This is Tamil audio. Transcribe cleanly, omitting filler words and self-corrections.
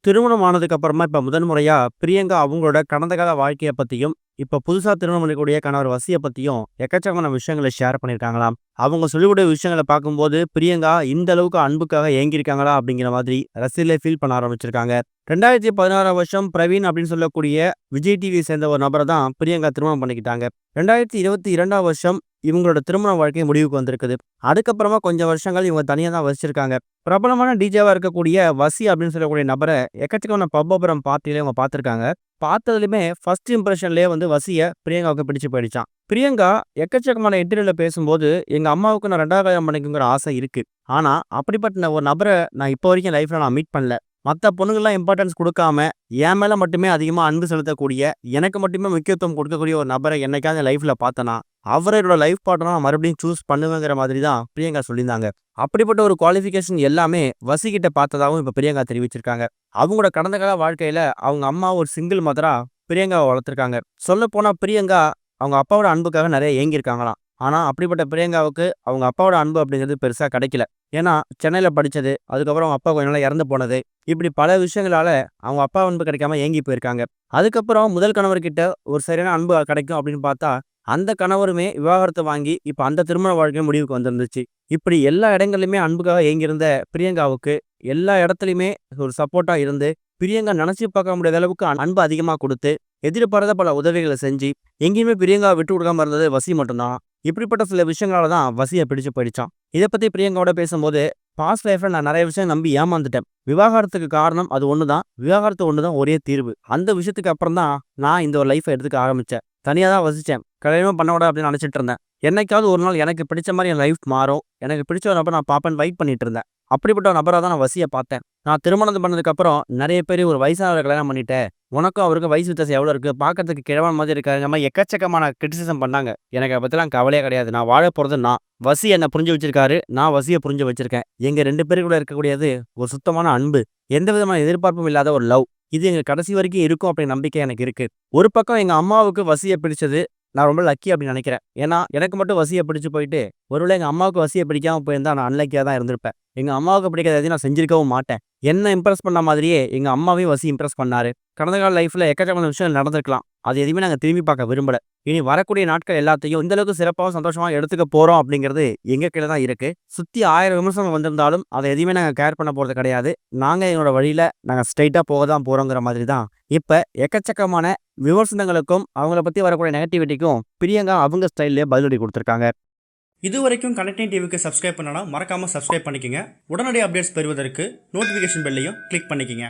திருமணம் ஆனதுக்கு அப்புறமா இப்ப முதன் முறையா பிரியங்கா அவங்களோட கடந்த கால வாழ்க்கைய பத்தியும், இப்ப புதுசா திருமணம் பண்ணிக்கூடிய கணவர் வசிய பத்தியும் எக்கச்சக்கமான விஷயங்கள ஷேர் பண்ணியிருக்காங்களாம். அவங்க சொல்லிக்கூடிய விஷயங்கள பார்க்கும்போது, பிரியங்கா இந்த அளவுக்கு அன்புக்காக ஏங்கியிருக்காங்களா? அப்படிங்கிற மாதிரி ரசிகர்களே ஃபீல் பண்ண ஆரம்பிச்சிருக்காங்க. 2016ஆம் வருஷம் பிரவீன் அப்படின்னு சொல்லக்கூடிய விஜய் டிவியை சேர்ந்த ஒரு நபர தான் பிரியங்கா திருமணம் பண்ணிக்கிட்டாங்க. 2022ஆம் வருஷம் இவங்களோட திருமண வாழ்க்கை முடிவுக்கு வந்திருக்குது. அதுக்கப்புறமா கொஞ்சம் வருஷங்கள் இவங்க தனியா தான் வசிச்சிருக்காங்க. பிரபலமான டிஜேவா இருக்கக்கூடிய வசி அப்படின்னு சொல்லக்கூடிய நபர எக்கச்சக்கமான பப்பபுரம் பார்ட்டில இவங்க பார்த்துருக்காங்க. பார்த்ததுலயுமே ஃபர்ஸ்ட் இம்ப்ரஷன்லயே வந்து வசிய பிரியங்காவுக்கு பிடிச்சு போயிடுச்சாம். பிரியங்கா எக்கச்சக்கமான இன்டர்வியூல பேசும்போது, எங்க அம்மாவுக்கு நான் 2வது கல்யாணம் பண்ணிக்கணுங்கிற ஆசை இருக்கு. ஆனா, அப்படிப்பட்ட ஒரு நபர நான் இப்போ வரைக்கும் லைஃப்ல நான் மீட் பண்ணல. மத்த பொண்ணுங்கலாம் இம்பார்ட்டன்ஸ் குடுக்காம, என் மேல மட்டுமே அதிகமா அன்பு செலுத்தக்கூடிய, எனக்கு மட்டுமே முக்கியத்துவம் கொடுக்கக்கூடிய ஒரு நபர என்னைக்காவது லைஃப்ல பார்த்தனா, அவர என்னோட லைஃப் பார்ட்னரா நான் மறுபடியும் சூஸ் பண்ணுவேங்கிற மாதிரி தான் பிரியங்கா சொல்லியிருந்தாங்க. அப்படிப்பட்ட ஒரு குவாலிஃபிகேஷன் எல்லாமே வசிக்கிட்ட பார்த்ததாவும் இப்ப பிரியங்கா தெரிவிச்சிருக்காங்க. அவங்களோட கடந்த கால வாழ்க்கையில அவங்க அம்மா ஒரு சிங்கிள் மதரா பிரியங்காவ வளர்த்துருக்காங்க. சொல்லப்போனா பிரியங்கா அவங்க அப்பாவோட அன்புக்காக நெறைய ஏங்கியிருக்காங்களாம். ஆனா, அப்படிப்பட்ட பிரியங்காவுக்கு அவங்க அப்பாவோட அன்பு அப்படிங்கிறது பெருசா கிடைக்கல. ஏன்னா, சென்னையில படிச்சது, அதுக்கப்புறம் அவங்க அப்பா கொஞ்ச நாள்ல இறந்து போனது, இப்படி பல விஷயங்களால அவங்க அப்பா அன்பு கிடைக்காம ஏங்கி போயிருக்காங்க. அதுக்கப்புறம் முதல் கணவர்கிட்ட ஒரு சரியான அன்பு கிடைக்கும் அப்படின்னு பார்த்தா, அந்த கணவருமே விவாகரத்து வாங்கி, இப்ப அந்த திருமண வாழ்க்கை முடிவுக்கு வந்திருந்துச்சு. இப்படி எல்லா இடங்கள்லயுமே அன்புக்காக ஏங்கியிருந்த பிரியங்காவுக்கு, எல்லா இடத்துலயுமே ஒரு சப்போர்ட்டா இருந்து, பிரியங்கா நெனச்சு பார்க்க முடியாத அளவுக்கு அன்பு அதிகமா குடுத்து, எதிர்பாராத பல உதவிகள செஞ்சு, எங்கேயுமே பிரியங்காவ விட்டு குடுக்காம இருந்தது வசி மட்டும் தான். இப்படிப்பட்ட சில விஷயங்களால தான் வசிய பிடிச்சு போயிடுச்சாம். இத பத்தி பிரியங்காவோட பேசும்போது, பாஸ்ட் லைஃப்ல நான் நெறைய விஷயம் நம்பி ஏமாந்துட்டேன். விவாகரத்துக்கு காரணம் அது ஒண்ணு தான். விவாகரத்து ஒண்ணு தான் ஒரே தீர்வு. அந்த விஷயத்துக்கு அப்புறம் தான் நான் இந்த ஒரு லைஃப்ப எடுத்துக்க ஆரம்பிச்சேன். தனியா தான் வசிச்சேன். கல்யாணமே பண்ணக்கூடாது அப்படின்னு நெனச்சுட்டு இருந்தேன். என்னைக்காவது ஒரு நாள் எனக்கு பிடிச்ச மாரி என் லைஃப் மாறும். எனக்கு பிடிச்ச ஒரு நபர நான் பார்ப்பேன்னு வெயிட் பண்ணிட்டு இருந்தேன். அப்படிப்பட்ட ஒரு நபரா தான் நான் வசிய பார்த்தேன். நான் திருமணம் பண்ணதுக்கப்புறம் நெறைய பேரு ஒரு வயசானவர கல்யாணம் பண்ணிட்ட. உனக்கும் அவருக்கும் வயசு வித்தியாசம் எவ்வளோ இருக்கு? பார்க்கறதுக்கு கிழவன் மாதிரி இருக்காரு. இந்த மாரி எக்கச்சக்கமான கிரிட்டிசிசம் பண்ணாங்க. எனக்கு அத பத்திலாம் கவலையே கிடையாது. நான் வாழப் போறது நான். வசி என்ன புரிஞ்சு வச்சிருக்காரு. நான் வசிய புரிஞ்சு வச்சிருக்கேன். எங்க 2 பேருக்குள்ள இருக்கக்கூடியது ஒரு சுத்தமான அன்பு. எந்த விதமான எதிர்பார்ப்பும் இல்லாத ஒரு லவ். இது எங்க கடைசி வரைக்கும் இருக்கும் அப்படிங்கிற நம்பிக்கை எனக்கு இருக்கு. ஒரு பக்கம் எங்க அம்மாவுக்கு வசிய பிடிச்சது. நான் ரொம்ப லக்கி அப்படின்னு நினைக்கிறேன். ஏன்னா, எனக்கு மட்டும் வசிய பிடிச்சு போயிட்டு, ஒருவேளை எங்க அம்மாவுக்கு வசிய பிடிக்காம போயிருந்தா நான் அன்லக்கியா தான் இருந்திருப்பேன். எங்க அம்மாவுக்கு பிடிக்காத எதையும் நான் செஞ்சிருக்கவும் மாட்டேன். என்ன இம்ப்ரெஸ் பண்ண மாதிரியே எங்க அம்மாவையும் வசி இம்ப்ரெஸ் பண்ணாரு. கடந்த கால லைஃப்ல எக்கச்சக்கமான விஷயங்கள் நடந்திருக்கலாம். அது எதையுமே நாங்க திரும்பி பார்க்க விரும்பல. இனி வரக்கூடிய நாட்கள் எல்லாத்தையும் இந்த அளவுக்கு சிறப்பாவும், சந்தோஷமாவும் எடுத்துக்க போறோம் அப்படிங்கிறது எங்க கையில தான் இருக்கு. சுத்தி 1000 விமர்சனம் வந்திருந்தாலும், அத எதையுமே நாங்க கேர் பண்ண போறது கிடையாது. நாங்க எங்களோட வழியில நாங்க ஸ்ட்ரெய்ட்டா போக தான் போறோங்கிற மாதிரி தான் இப்ப எக்கச்சக்கமான விமர்சனங்களுக்கும், அவங்கள பத்தி வரக்கூடிய நெகட்டிவிட்டிக்கும் பிரியங்கா அவங்க ஸ்டைல்லயே பதிலடி குடுத்துருக்காங்க. இதுவரைக்கும் கனெக்டிங் டிவிக்கு சப்ஸ்கிரைப் பண்ணனா மறக்காம சப்ஸ்கிரைப் பண்ணிக்கங்க. உடனடி அப்டேட்ஸ் பெறுவதற்கு நோட்டிஃபிகேஷன் பெல்லையும் கிளிக் பண்ணிக்கங்க.